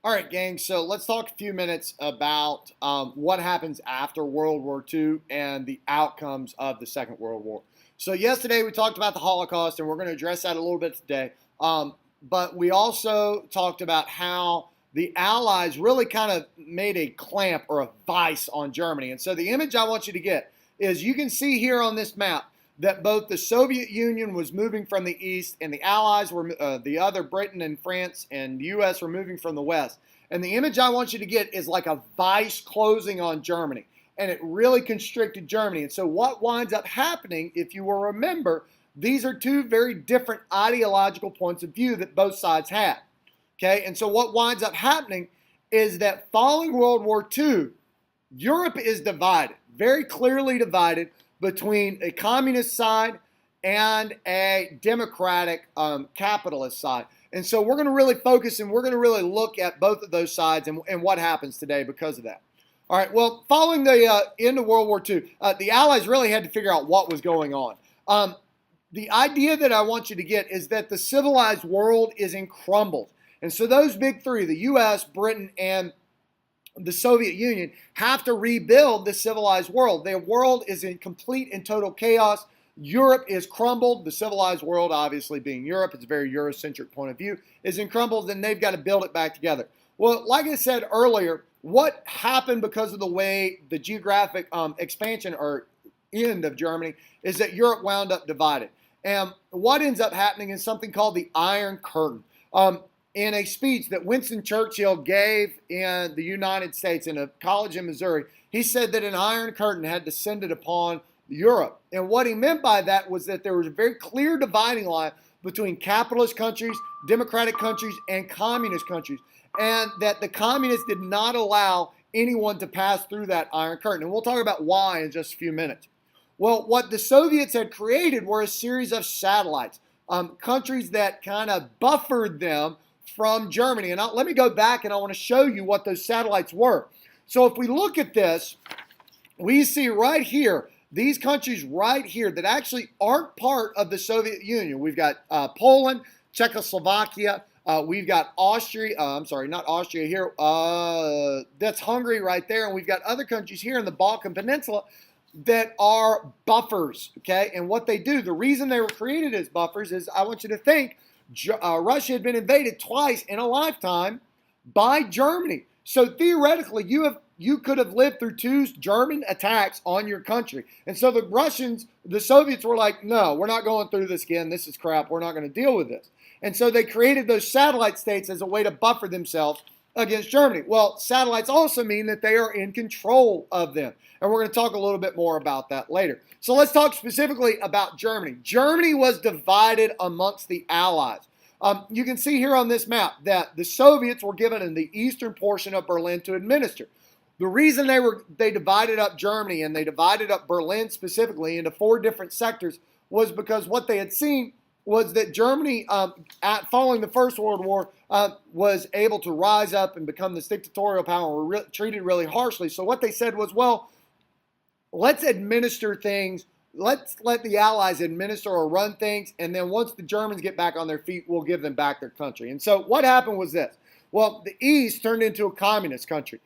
All right, gang, so let's talk a few minutes about what happens after World War II and the outcomes of the Second World War. So yesterday we talked about the Holocaust, and we're going to address that a little bit today. But we also talked about how the Allies really kind of made a clamp or a vice on Germany. And so the image I want you to get is you can see here on this map that both the Soviet Union was moving from the east and the Allies were, the other Britain and France and the U.S. were moving from the west. And the image I want you to get is like a vice closing on Germany. And it really constricted Germany. And so what winds up happening, if you will remember, these are two very different ideological points of view that both sides had. Okay, and so what winds up happening is that following World War II, Europe is divided, very clearly divided between a communist side and a democratic capitalist side. And so we're going to really focus and we're going to really look at both of those sides and what happens today because of that. All right, well, following the end of World War II, the Allies really had to figure out what was going on. The idea that I want you to get is that the civilized world is in crumbles. And so those big three, the U.S., Britain, and the Soviet Union, have to rebuild the civilized world. Their world is in complete and total chaos. Europe is crumbled. The civilized world, obviously being Europe, it's a very Eurocentric point of view, is in crumbles, and they've got to build it back together. Well, like I said earlier, what happened because of the way the geographic expansion or end of Germany is that Europe wound up divided. And what ends up happening is something called the Iron Curtain. In a speech that Winston Churchill gave in the United States in a college in Missouri, he said that an Iron Curtain had descended upon Europe. And what he meant by that was that there was a very clear dividing line between capitalist countries, democratic countries, and communist countries. And that the communists did not allow anyone to pass through that Iron Curtain. And we'll talk about why in just a few minutes. Well, what the Soviets had created were a series of satellites, countries that kind of buffered them from Germany. And let me go back and I want to show you what those satellites were. So if we look at this, we see right here, these countries right here that actually aren't part of the Soviet Union. We've got Poland, Czechoslovakia, we've got Austria, not Austria here, that's Hungary right there, and we've got other countries here in the Balkan Peninsula that are buffers, okay? And what they do, the reason they were created as buffers is, I want you to think, Russia had been invaded twice in a lifetime by Germany. So theoretically, you could have lived through two German attacks on your country. And so the Soviets were like, no, we're not going through this again. This is crap. We're not going to deal with this. And so they created those satellite states as a way to buffer themselves against Germany. Well, satellites also mean that they are in control of them. And we're going to talk a little bit more about that later. So let's talk specifically about Germany. Germany was divided amongst the Allies. You can see here on this map that the Soviets were given in the eastern portion of Berlin to administer. The reason they divided up Germany and they divided up Berlin specifically into 4 different sectors was because what they had seen was that Germany, following the First World War, was able to rise up and become this dictatorial power and were treated really harshly. So what they said was, well, let's administer things. Let's let the Allies administer or run things, and then once the Germans get back on their feet, we'll give them back their country. And so what happened was this. Well, the East turned into a communist country.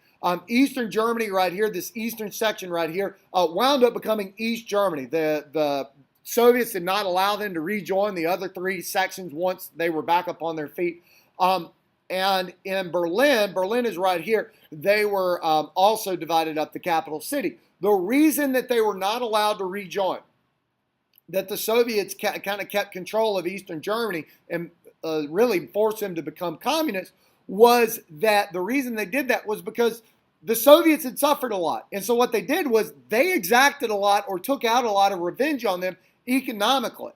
Eastern Germany right here, this eastern section right here, wound up becoming East Germany. The Soviets did not allow them to rejoin the other 3 sections once they were back up on their feet. And in Berlin is right here, they were also divided up, the capital city. The reason that they were not allowed to rejoin, that the Soviets kind of kept control of Eastern Germany and really forced them to become communists, was that the reason they did that was because the Soviets had suffered a lot. And so what they did was they exacted a lot or took out a lot of revenge on them economically.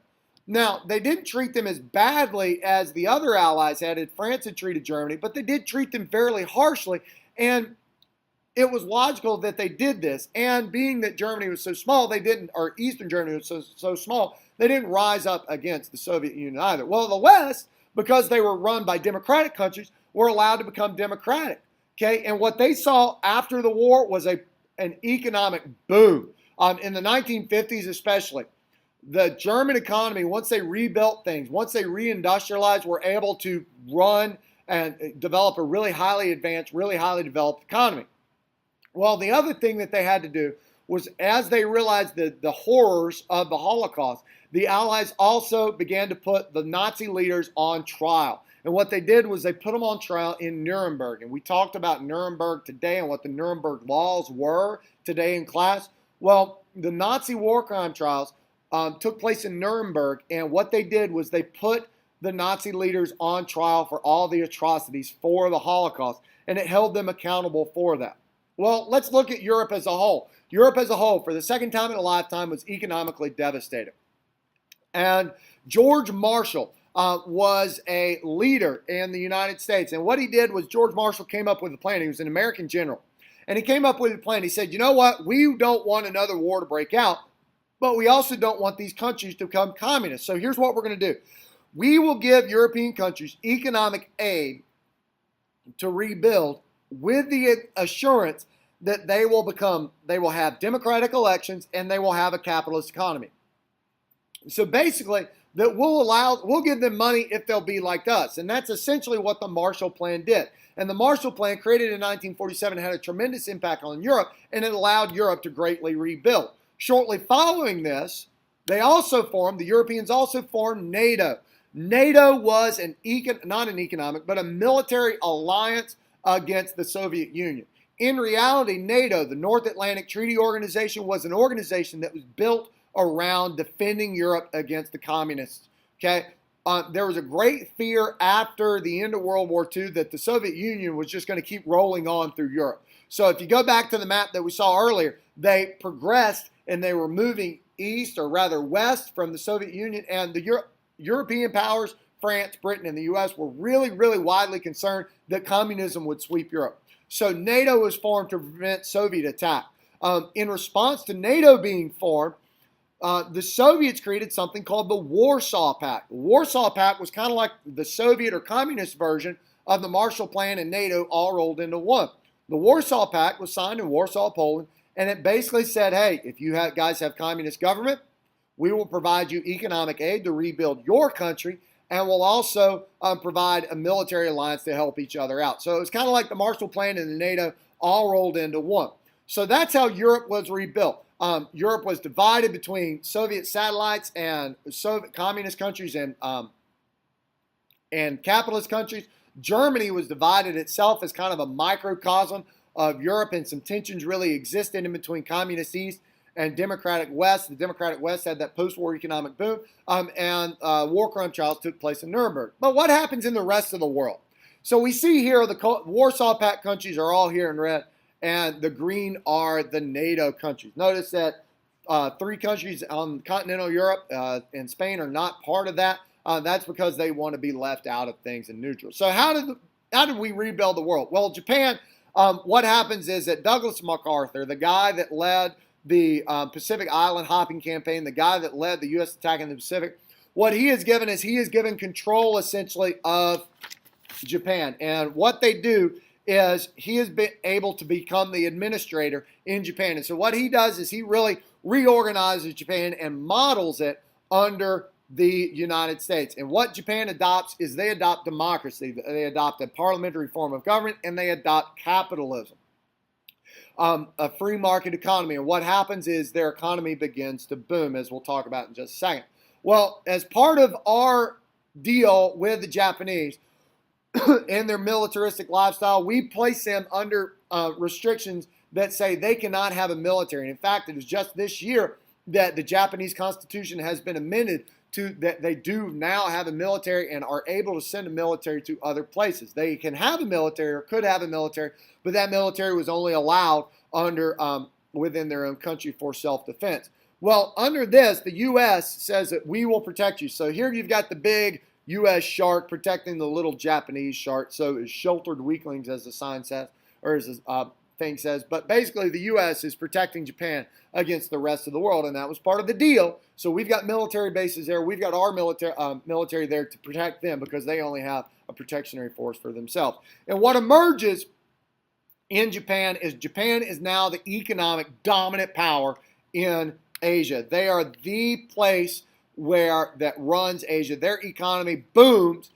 Now, they didn't treat them as badly as the other allies had. France had treated Germany, but they did treat them fairly harshly. And it was logical that they did this. And being that Germany was so small, or Eastern Germany was so small, they didn't rise up against the Soviet Union either. Well, the West, because they were run by democratic countries, were allowed to become democratic. Okay, and what they saw after the war was an economic boom. In the 1950s especially, the German economy, once they rebuilt things, once they reindustrialized, were able to run and develop a really highly advanced, really highly developed economy. Well, the other thing that they had to do was, as they realized the horrors of the Holocaust, the Allies also began to put the Nazi leaders on trial. And what they did was they put them on trial in Nuremberg. And we talked about Nuremberg today and what the Nuremberg laws were today in class. Well, the Nazi war crime trials took place in Nuremberg. And what they did was they put the Nazi leaders on trial for all the atrocities for the Holocaust. And it held them accountable for that. Well, let's look at Europe as a whole. Europe as a whole, for the second time in a lifetime, was economically devastated. And George Marshall was a leader in the United States. And what he did was George Marshall came up with a plan. He was an American general. And he came up with a plan. He said, you know what? We don't want another war to break out, but we also don't want these countries to become communist. So here's what we're going to do. We will give European countries economic aid to rebuild with the assurance that they will have democratic elections and they will have a capitalist economy. So basically, that we'll give them money if they'll be like us. And that's essentially what the Marshall Plan did. And the Marshall Plan, created in 1947, had a tremendous impact on Europe, and it allowed Europe to greatly rebuild. Shortly following this, the Europeans also formed NATO. NATO was not an economic, but a military alliance against the Soviet Union. In reality, NATO, the North Atlantic Treaty Organization, was an organization that was built around defending Europe against the communists. Okay, there was a great fear after the end of World War II that the Soviet Union was just going to keep rolling on through Europe. So if you go back to the map that we saw earlier, they progressed and they were moving east, or rather west, from the Soviet Union, and the European powers, France, Britain, and the U.S. were really, really widely concerned that communism would sweep Europe. So NATO was formed to prevent Soviet attack. In response to NATO being formed, the Soviets created something called the Warsaw Pact. The Warsaw Pact was kind of like the Soviet or communist version of the Marshall Plan and NATO all rolled into one. The Warsaw Pact was signed in Warsaw, Poland, and it basically said, hey, if you guys have communist government, we will provide you economic aid to rebuild your country, and we'll also provide a military alliance to help each other out. So it was kind of like the Marshall Plan and the NATO all rolled into one. So that's how Europe was rebuilt. Europe was divided between Soviet satellites and Soviet communist countries and capitalist countries. Germany was divided itself as kind of a microcosm of Europe, and some tensions really existed in between communist East and democratic West. The democratic West had that post-war economic boom, and war crime trials took place in Nuremberg. But what happens in the rest of the world? So we see here the Warsaw Pact countries are all here in red, and the green are the NATO countries. Notice that 3 countries on continental Europe and Spain are not part of that. That's because they want to be left out of things and neutral. So how did we rebuild the world? Well, Japan, what happens is that Douglas MacArthur, the guy that led the Pacific Island hopping campaign, the guy that led the U.S. attack in the Pacific, what he has given is he has given control essentially of Japan. And what they do is he has been able to become the administrator in Japan. And so what he does is he really reorganizes Japan and models it under the United States. And what Japan adopts is they adopt democracy. They adopt a parliamentary form of government, and they adopt capitalism, a free market economy. And what happens is their economy begins to boom, as we'll talk about in just a second. Well, as part of our deal with the Japanese and their militaristic lifestyle, we place them under restrictions that say they cannot have a military. And in fact, it was just this year that the Japanese Constitution has been amended to that they do now have a military and are able to send a military to other places. They can have a military or could have a military, but that military was only allowed under within their own country for self-defense. Well, under this, the U.S. says that we will protect you. So here you've got the big U.S. shark protecting the little Japanese shark. So it's sheltered weaklings, as the sign says, or as the thing says. But basically, the U.S. is protecting Japan against the rest of the world, and that was part of the deal. So we've got military bases there. We've got our military there to protect them because they only have a protectionary force for themselves. And what emerges in Japan is now the economic dominant power in Asia. They are the place that runs Asia. Their economy booms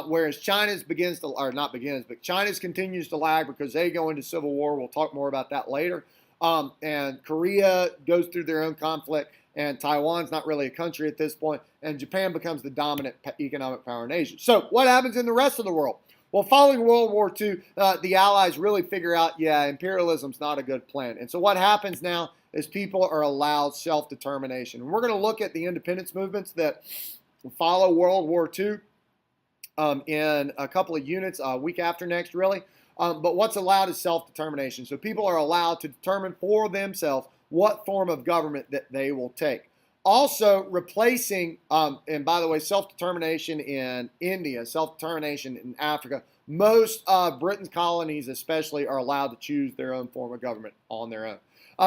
whereas China's begins to, or not begins, but China's continues to lag because they go into civil war. We'll talk more about that later. And Korea goes through their own conflict, and Taiwan's not really a country at this point, and Japan becomes the dominant economic power in Asia. So what happens in the rest of the world? Well, following World War II, the Allies really figure out, yeah, imperialism's not a good plan. And so what happens now is people are allowed self-determination. And we're going to look at the independence movements that follow World War II in a couple of units, a week after next, really. But what's allowed is self-determination. So people are allowed to determine for themselves what form of government that they will take. Also replacing, and by the way, self-determination in India, self-determination in Africa, most of Britain's colonies especially are allowed to choose their own form of government on their own.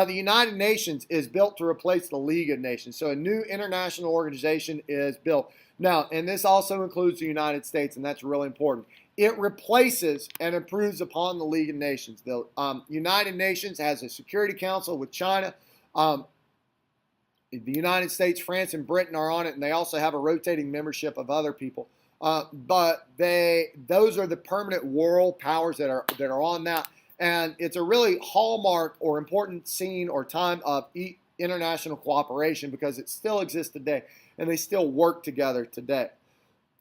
The United Nations is built to replace the League of Nations. So a new international organization is built. Now, and this also includes the United States, and that's really important. It replaces and improves upon the League of Nations. The United Nations has a Security Council with China. The United States, France, and Britain are on it, and they also have a rotating membership of other people. But those are the permanent world powers that are on that, and it's a really hallmark or important scene or time of international cooperation because it still exists today, and they still work together today.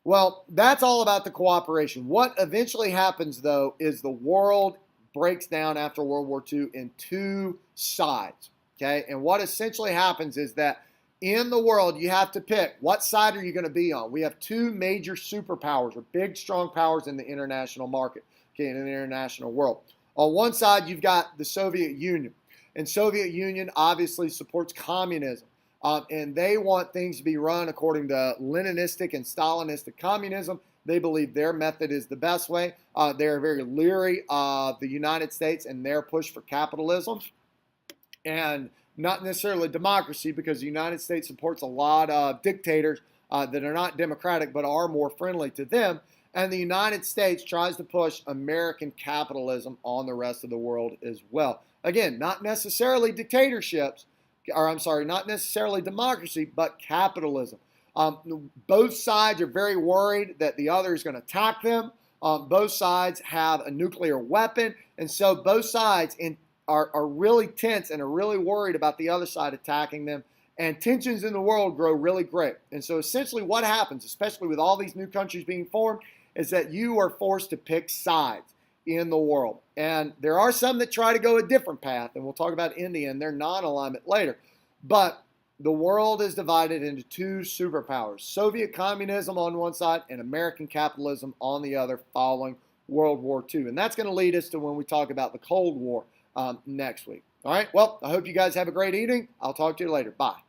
Well, that's all about the cooperation. What eventually happens, though, is the world breaks down after World War II in two sides. Okay, and what essentially happens is that in the world, you have to pick what side are you going to be on. We have two major superpowers, or big, strong powers in the international market, okay, in the international world. On one side, you've got the Soviet Union, and Soviet Union obviously supports communism, and they want things to be run according to Leninistic and Stalinistic communism. They believe their method is the best way. They're very leery of the United States and their push for capitalism, and not necessarily democracy, because the United States supports a lot of dictators that are not democratic but are more friendly to them. And the United States tries to push American capitalism on the rest of the world as well. Again, not necessarily dictatorships, or I'm sorry, not necessarily democracy, but capitalism. Both sides are very worried that the other is going to attack them. Both sides have a nuclear weapon, and so both sides are really tense and are really worried about the other side attacking them, and tensions in the world grow really great. And so essentially what happens, especially with all these new countries being formed, is that you are forced to pick sides in the world. And there are some that try to go a different path, and we'll talk about India and their non-alignment later. But the world is divided into two superpowers, Soviet communism on one side and American capitalism on the other following World War II. And that's going to lead us to when we talk about the Cold War next week. All right, well, I hope you guys have a great evening. I'll talk to you later. Bye.